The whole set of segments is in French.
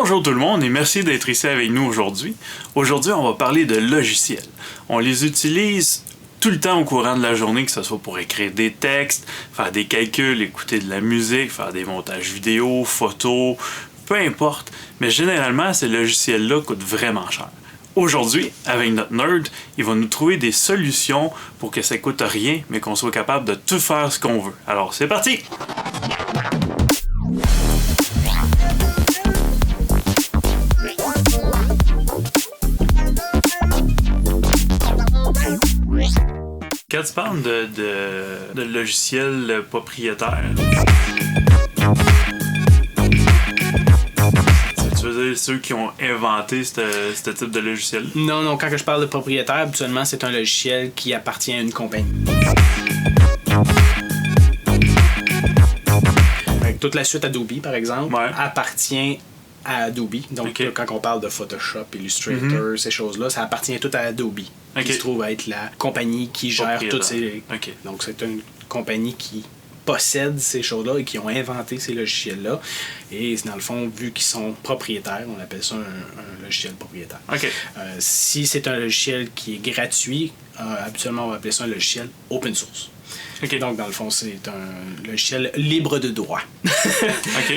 Bonjour tout le monde et merci d'être ici avec nous aujourd'hui. Aujourd'hui, on va parler de logiciels. On les utilise tout le temps au courant de la journée, que ce soit pour écrire des textes, faire des calculs, écouter de la musique, faire des montages vidéo, photos, peu importe. Mais généralement, ces logiciels-là coûtent vraiment cher. Aujourd'hui, avec notre nerd, il va nous trouver des solutions pour que ça coûte rien, mais qu'on soit capable de tout faire ce qu'on veut. Alors, c'est parti! Quand tu parles de logiciels propriétaires, tu veux dire ceux qui ont inventé ce type de logiciel? Non, quand je parle de propriétaire, habituellement, c'est un logiciel qui appartient à une compagnie. Toute la suite Adobe, par exemple, appartient à Adobe. Donc, quand on parle de Photoshop, Illustrator, ces choses-là, ça appartient tout à Adobe. Qui se trouve être la compagnie qui gère toutes ces... Donc, c'est une compagnie qui possède ces choses-là et qui ont inventé ces logiciels-là. Et dans le fond, vu qu'ils sont propriétaires, on appelle ça un logiciel propriétaire. Si c'est un logiciel qui est gratuit, habituellement, on va appeler ça un logiciel open source. Donc, dans le fond, c'est un logiciel libre de droit.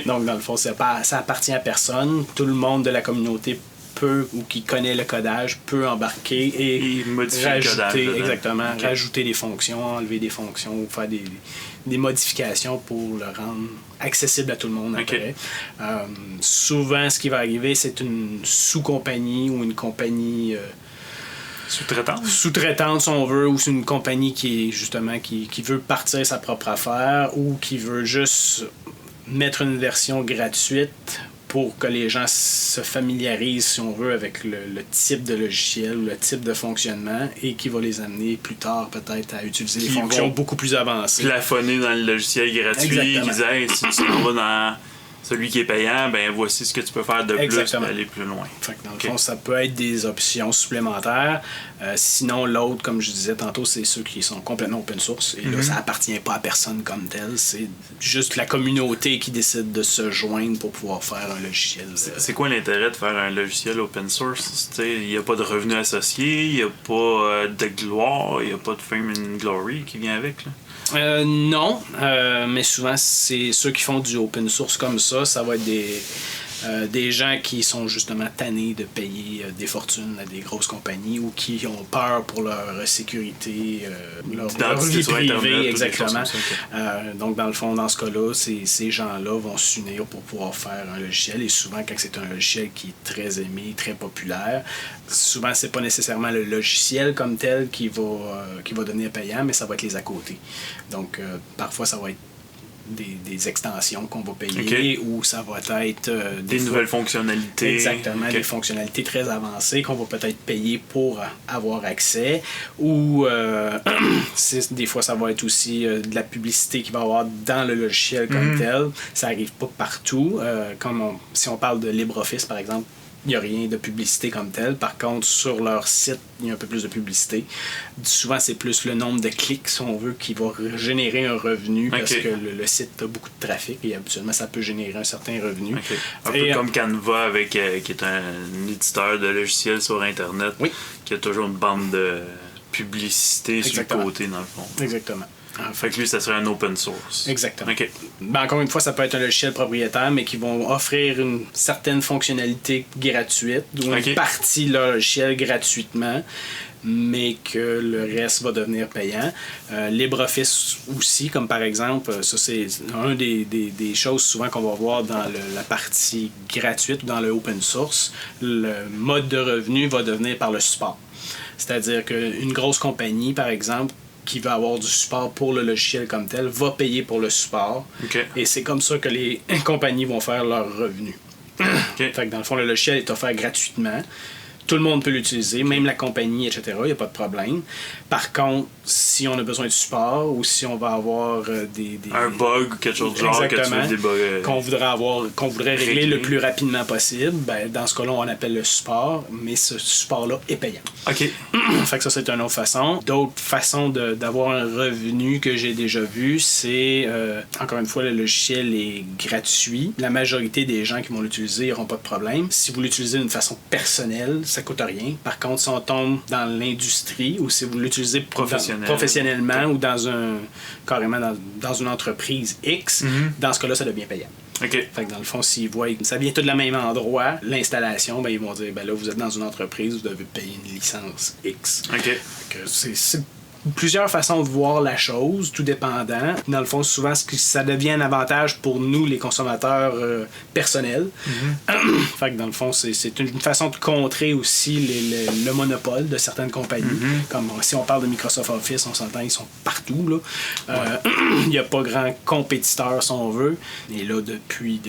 Donc, dans le fond, ça appartient à personne. Tout le monde de la communauté peut, ou qui connaît le codage, peut embarquer et modifier rajouter, le codage, rajouter des fonctions, enlever des fonctions, ou faire des modifications pour le rendre accessible à tout le monde après. Souvent, ce qui va arriver, c'est une sous-compagnie ou une compagnie... Sous-traitante, si on veut, ou c'est une compagnie qui est justement qui veut partir sa propre affaire ou qui veut juste mettre une version gratuite pour que les gens se familiarisent, si on veut, avec le type de logiciel ou le type de fonctionnement et qui va les amener plus tard peut-être à utiliser des fonctions beaucoup plus avancées. Plafonner dans le logiciel gratuit, qui disent hey, si tu t'en vas dans celui qui est payant, ben voici ce que tu peux faire de plus pour aller plus loin. Fait que dans le fond, ça peut être des options supplémentaires. Sinon, l'autre, comme je disais tantôt, c'est ceux qui sont complètement open source. Et là, ça appartient pas à personne comme tel. C'est juste la communauté qui décide de se joindre pour pouvoir faire un logiciel. C'est quoi l'intérêt de faire un logiciel open source? Il n'y a pas de revenus associés, il n'y a pas de gloire, il n'y a pas de fame and glory qui vient avec, là? Non, mais souvent, c'est ceux qui font du open source comme ça va être des gens qui sont justement tannés de payer des fortunes à des grosses compagnies ou qui ont peur pour leur sécurité, leur vie privée, exactement. Donc, dans le fond, dans ce cas-là, ces gens-là vont s'unir pour pouvoir faire un logiciel. Et souvent, quand c'est un logiciel qui est très aimé, très populaire, souvent, c'est pas nécessairement le logiciel comme tel qui va devenir payant, mais ça va être les à côté. Donc, parfois, ça va être des extensions qu'on va payer ou ça va être des nouvelles fonctionnalités. Exactement, des fonctionnalités très avancées qu'on va peut-être payer pour avoir accès ou des fois ça va être aussi de la publicité qu'il va y avoir dans le logiciel comme tel. Ça n'arrive pas partout. Si on parle de LibreOffice par exemple, il n'y a rien de publicité comme tel. Par contre, sur leur site, il y a un peu plus de publicité. Souvent, c'est plus le nombre de clics, si on veut, qui va générer un revenu parce que le site a beaucoup de trafic et habituellement, ça peut générer un certain revenu. Un peu comme Canva, qui est un éditeur de logiciels sur Internet, qui a toujours une bande de publicité sur le côté, dans le fond. Exactement. Fait que lui, ça serait un open source. Exactement. Encore une fois, ça peut être un logiciel propriétaire, mais qui vont offrir une certaine fonctionnalité gratuite ou une partie de leur logiciel gratuitement, mais que le reste va devenir payant. LibreOffice aussi, comme par exemple, ça c'est un des choses souvent qu'on va voir dans la partie gratuite ou dans le open source. Le mode de revenu va devenir par le support. C'est-à-dire qu'une grosse compagnie, par exemple, qui va avoir du support pour le logiciel comme tel, va payer pour le support. Et c'est comme ça que les compagnies vont faire leurs revenus. Fait que dans le fond, le logiciel est offert gratuitement. Tout le monde peut l'utiliser, même la compagnie, etc. Il n'y a pas de problème. Par contre, si on a besoin de support ou si on va avoir un bug ou quelque chose de genre qu'on voudrait régler le plus rapidement possible, ben, dans ce cas-là, on appelle le support, mais ce support-là est payant. OK. Fait que ça, c'est une autre façon. D'autres façons d'avoir un revenu que j'ai déjà vu, c'est, encore une fois, le logiciel est gratuit. La majorité des gens qui vont l'utiliser n'auront pas de problème. Si vous l'utilisez d'une façon personnelle, ça coûte rien. Par contre, si on tombe dans l'industrie ou si vous l'utilisez professionnellement ou carrément dans une entreprise X, dans ce cas-là, ça devient payant. Okay. Fait que dans le fond, s'ils voient que ça vient tout de la même endroit, l'installation, ben, ils vont dire, ben là, vous êtes dans une entreprise, vous devez payer une licence X. OK. Fait que c'est plusieurs façons de voir la chose, tout dépendant. Dans le fond, souvent, ça devient un avantage pour nous, les consommateurs personnels. Fait que dans le fond, c'est une façon de contrer aussi le monopole de certaines compagnies. Comme si on parle de Microsoft Office, on s'entend, ils sont partout, là. Il n'y a pas grand compétiteur, si on veut. Et là, depuis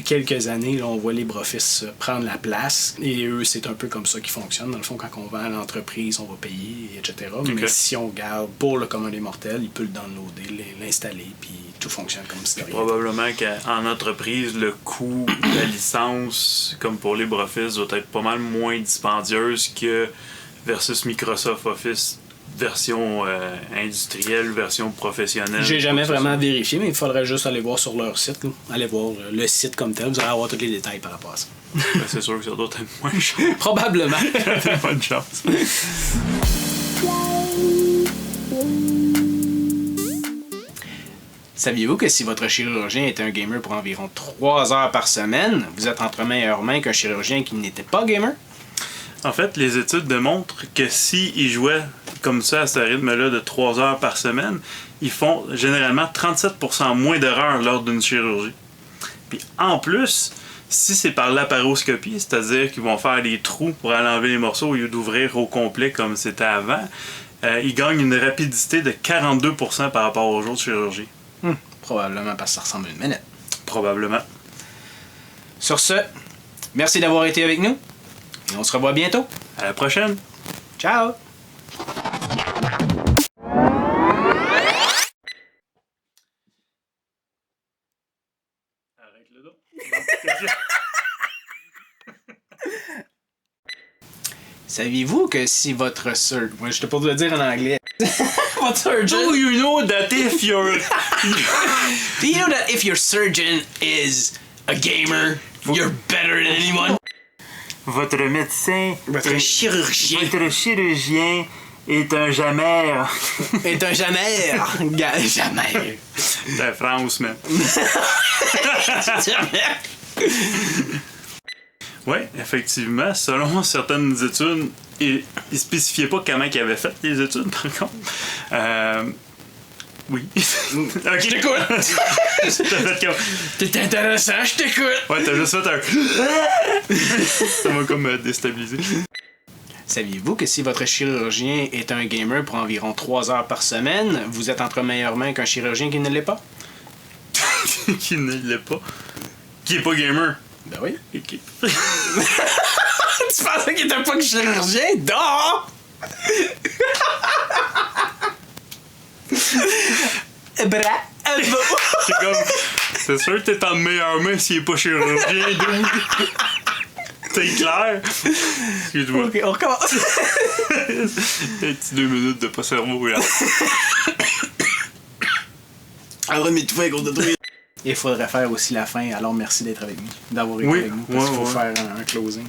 quelques années, là, on voit LibreOffice prendre la place. Et eux, c'est un peu comme ça qu'ils fonctionnent. Dans le fond, quand on vend à l'entreprise, on va payer, etc. Okay. Mais si on garde pour le commun des mortels, il peut le downloader, l'installer, puis tout fonctionne comme si de rien. Probablement qu'en entreprise, le coût de la licence, comme pour LibreOffice, doit être pas mal moins dispendieuse que versus Microsoft Office version industrielle, version professionnelle. J'ai jamais vraiment vérifié, mais il faudrait juste aller voir sur leur site. Là. Aller voir le site comme tel, vous allez avoir tous les détails par rapport à ça. Ben, c'est sûr que ça doit être moins cher. Probablement. Bonne chance. Saviez-vous que si votre chirurgien était un gamer pour environ 3 heures par semaine, vous êtes entre meilleures mains qu'un chirurgien qui n'était pas gamer? En fait, les études démontrent que s'ils jouaient comme ça à ce rythme-là de 3 heures par semaine, ils font généralement 37% moins d'erreurs lors d'une chirurgie. Puis en plus, si c'est par laparoscopie, c'est-à-dire qu'ils vont faire des trous pour aller enlever les morceaux au lieu d'ouvrir au complet comme c'était avant, ils gagnent une rapidité de 42% par rapport aux autres chirurgies. Probablement parce que ça ressemble à une manette. Probablement. Sur ce, merci d'avoir été avec nous. Et on se revoit bientôt. À la prochaine. Ciao. Arrête le dos. Saviez-vous que si votre surgeon... Moi, je te peux le dire en anglais. Votre surgeon... Do you know that if your... Do you know that if your surgeon is a gamer, you're better than anyone? Votre médecin... Votre chirurgien... Votre chirurgien est un jammer. Est un jammer. Jammer. C'est la France, man. Oui, effectivement, selon certaines études, ils ne spécifiaient pas comment ils avaient fait les études, par contre. Oui. Ok, je t'écoute! T'as fait comme... T'es intéressant, je t'écoute! Ouais, t'as juste fait un... Ça m'a comme déstabilisé. Saviez-vous que si votre chirurgien est un gamer pour environ 3 heures par semaine, vous êtes entre meilleures mains qu'un chirurgien qui ne l'est pas? Qui ne l'est pas? Qui est pas gamer? Ben oui. Okay. Tu pensais qu'il était pas que chirurgien? Non! Bravo! C'est comme... C'est sûr que t'es en meilleure main s'il est pas chirurgien, dude. T'es clair? Excuse-moi. Ok, on recommence. Un petit 2 minutes de pas cerveau, là. Alors, mais tout fait qu'on te trouve. Il faudrait faire aussi la fin, alors merci d'être avec nous, d'avoir été avec nous, parce qu'il faut faire un closing.